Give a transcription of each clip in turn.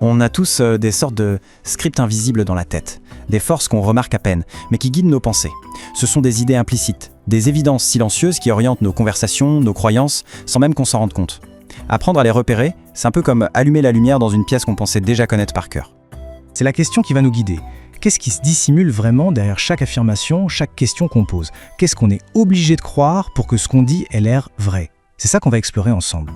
On a tous des sortes de scripts invisibles dans la tête, des forces qu'on remarque à peine, mais qui guident nos pensées. Ce sont des idées implicites, des évidences silencieuses qui orientent nos conversations, nos croyances, sans même qu'on s'en rende compte. Apprendre à les repérer, c'est un peu comme allumer la lumière dans une pièce qu'on pensait déjà connaître par cœur. C'est la question qui va nous guider. Qu'est-ce qui se dissimule vraiment derrière chaque affirmation, chaque question qu'on pose? Qu'est-ce qu'on est obligé de croire pour que ce qu'on dit ait l'air vrai? C'est ça qu'on va explorer ensemble.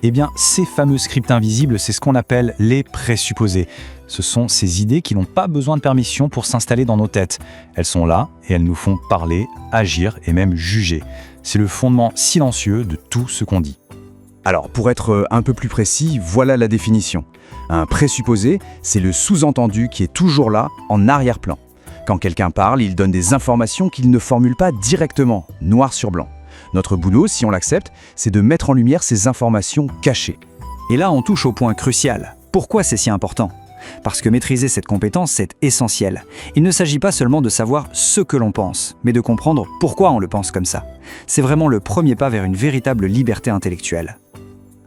Eh bien, ces fameux scripts invisibles, c'est ce qu'on appelle les présupposés. Ce sont ces idées qui n'ont pas besoin de permission pour s'installer dans nos têtes. Elles sont là et elles nous font parler, agir et même juger. C'est le fondement silencieux de tout ce qu'on dit. Alors, pour être un peu plus précis, voilà la définition. Un présupposé, c'est le sous-entendu qui est toujours là, en arrière-plan. Quand quelqu'un parle, il donne des informations qu'il ne formule pas directement, noir sur blanc. Notre boulot, si on l'accepte, c'est de mettre en lumière ces informations cachées. Et là, on touche au point crucial. Pourquoi c'est si important ? Parce que maîtriser cette compétence, c'est essentiel. Il ne s'agit pas seulement de savoir ce que l'on pense, mais de comprendre pourquoi on le pense comme ça. C'est vraiment le premier pas vers une véritable liberté intellectuelle.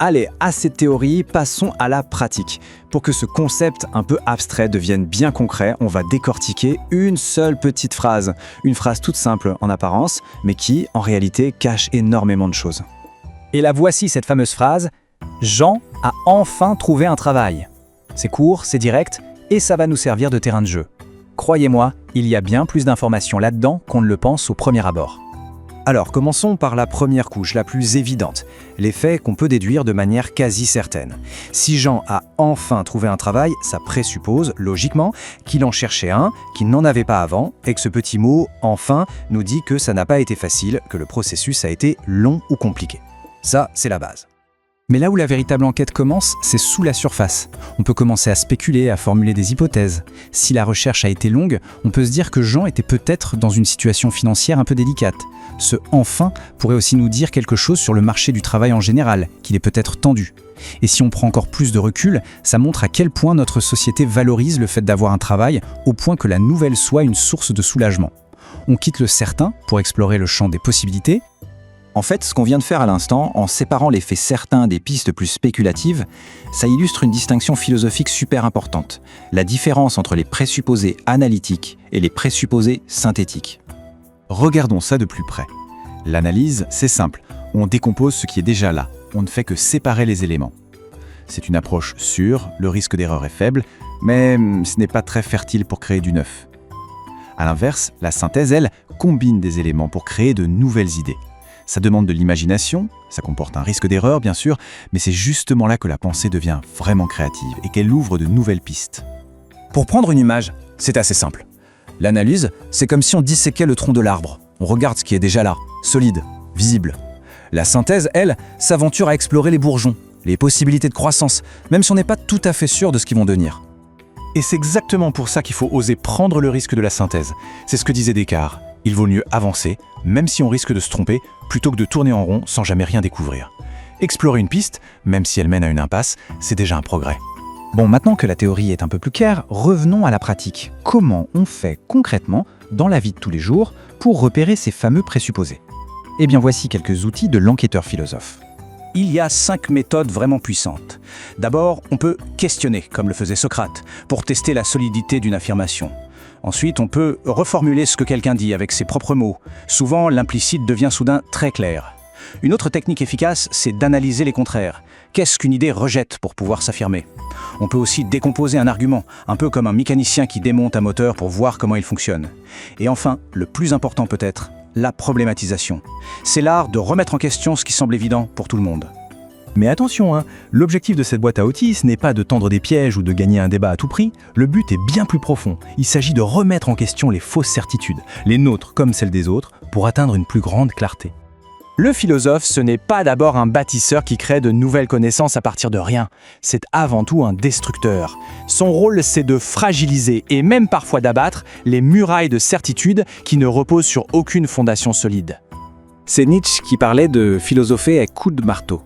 Allez, assez de théorie, passons à la pratique. Pour que ce concept un peu abstrait devienne bien concret, on va décortiquer une seule petite phrase. Une phrase toute simple en apparence, mais qui, en réalité, cache énormément de choses. Et la voici cette fameuse phrase « Jean a enfin trouvé un travail ». C'est court, c'est direct, et ça va nous servir de terrain de jeu. Croyez-moi, il y a bien plus d'informations là-dedans qu'on ne le pense au premier abord. Alors, commençons par la première couche, la plus évidente, les faits qu'on peut déduire de manière quasi certaine. Si Jean a enfin trouvé un travail, ça présuppose, logiquement, qu'il en cherchait un, qu'il n'en avait pas avant, et que ce petit mot « enfin » nous dit que ça n'a pas été facile, que le processus a été long ou compliqué. Ça, c'est la base. Mais là où la véritable enquête commence, c'est sous la surface. On peut commencer à spéculer, à formuler des hypothèses. Si la recherche a été longue, on peut se dire que Jean était peut-être dans une situation financière un peu délicate. Ce « enfin » pourrait aussi nous dire quelque chose sur le marché du travail en général, qu'il est peut-être tendu. Et si on prend encore plus de recul, ça montre à quel point notre société valorise le fait d'avoir un travail, au point que la nouvelle soit une source de soulagement. On quitte le certain pour explorer le champ des possibilités. En fait, ce qu'on vient de faire à l'instant, en séparant les faits certains des pistes plus spéculatives, ça illustre une distinction philosophique super importante, la différence entre les présupposés analytiques et les présupposés synthétiques. Regardons ça de plus près. L'analyse, c'est simple, on décompose ce qui est déjà là, on ne fait que séparer les éléments. C'est une approche sûre, le risque d'erreur est faible, mais ce n'est pas très fertile pour créer du neuf. A l'inverse, la synthèse, elle, combine des éléments pour créer de nouvelles idées. Ça demande de l'imagination, ça comporte un risque d'erreur bien sûr, mais c'est justement là que la pensée devient vraiment créative et qu'elle ouvre de nouvelles pistes. Pour prendre une image, c'est assez simple. L'analyse, c'est comme si on disséquait le tronc de l'arbre. On regarde ce qui est déjà là, solide, visible. La synthèse, elle, s'aventure à explorer les bourgeons, les possibilités de croissance, même si on n'est pas tout à fait sûr de ce qu'ils vont devenir. Et c'est exactement pour ça qu'il faut oser prendre le risque de la synthèse. C'est ce que disait Descartes. Il vaut mieux avancer, même si on risque de se tromper, plutôt que de tourner en rond sans jamais rien découvrir. Explorer une piste, même si elle mène à une impasse, c'est déjà un progrès. Bon, maintenant que la théorie est un peu plus claire, revenons à la pratique. Comment on fait concrètement, dans la vie de tous les jours, pour repérer ces fameux présupposés? Eh bien, voici quelques outils de l'enquêteur philosophe. Il y a 5 méthodes vraiment puissantes. D'abord, on peut questionner, comme le faisait Socrate, pour tester la solidité d'une affirmation. Ensuite, on peut reformuler ce que quelqu'un dit avec ses propres mots. Souvent, l'implicite devient soudain très clair. Une autre technique efficace, c'est d'analyser les contraires. Qu'est-ce qu'une idée rejette pour pouvoir s'affirmer ? On peut aussi décomposer un argument, un peu comme un mécanicien qui démonte un moteur pour voir comment il fonctionne. Et enfin, le plus important peut-être, la problématisation. C'est l'art de remettre en question ce qui semble évident pour tout le monde. Mais attention, l'objectif de cette boîte à outils, ce n'est pas de tendre des pièges ou de gagner un débat à tout prix. Le but est bien plus profond. Il s'agit de remettre en question les fausses certitudes, les nôtres comme celles des autres, pour atteindre une plus grande clarté. Le philosophe, ce n'est pas d'abord un bâtisseur qui crée de nouvelles connaissances à partir de rien. C'est avant tout un destructeur. Son rôle, c'est de fragiliser et même parfois d'abattre les murailles de certitudes qui ne reposent sur aucune fondation solide. C'est Nietzsche qui parlait de philosopher à coups de marteau.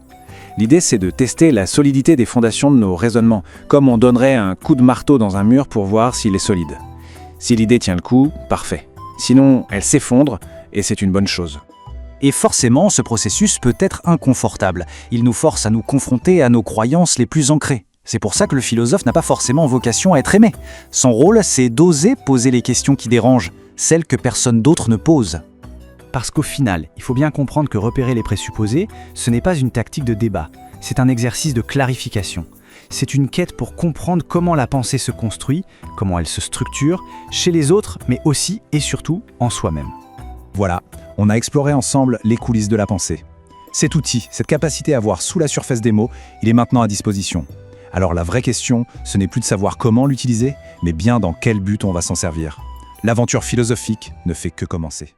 L'idée, c'est de tester la solidité des fondations de nos raisonnements, comme on donnerait un coup de marteau dans un mur pour voir s'il est solide. Si l'idée tient le coup, parfait. Sinon, elle s'effondre, et c'est une bonne chose. Et forcément, ce processus peut être inconfortable. Il nous force à nous confronter à nos croyances les plus ancrées. C'est pour ça que le philosophe n'a pas forcément vocation à être aimé. Son rôle, c'est d'oser poser les questions qui dérangent, celles que personne d'autre ne pose. Parce qu'au final, il faut bien comprendre que repérer les présupposés, ce n'est pas une tactique de débat, c'est un exercice de clarification. C'est une quête pour comprendre comment la pensée se construit, comment elle se structure, chez les autres, mais aussi et surtout en soi-même. Voilà, on a exploré ensemble les coulisses de la pensée. Cet outil, cette capacité à voir sous la surface des mots, il est maintenant à disposition. Alors la vraie question, ce n'est plus de savoir comment l'utiliser, mais bien dans quel but on va s'en servir. L'aventure philosophique ne fait que commencer.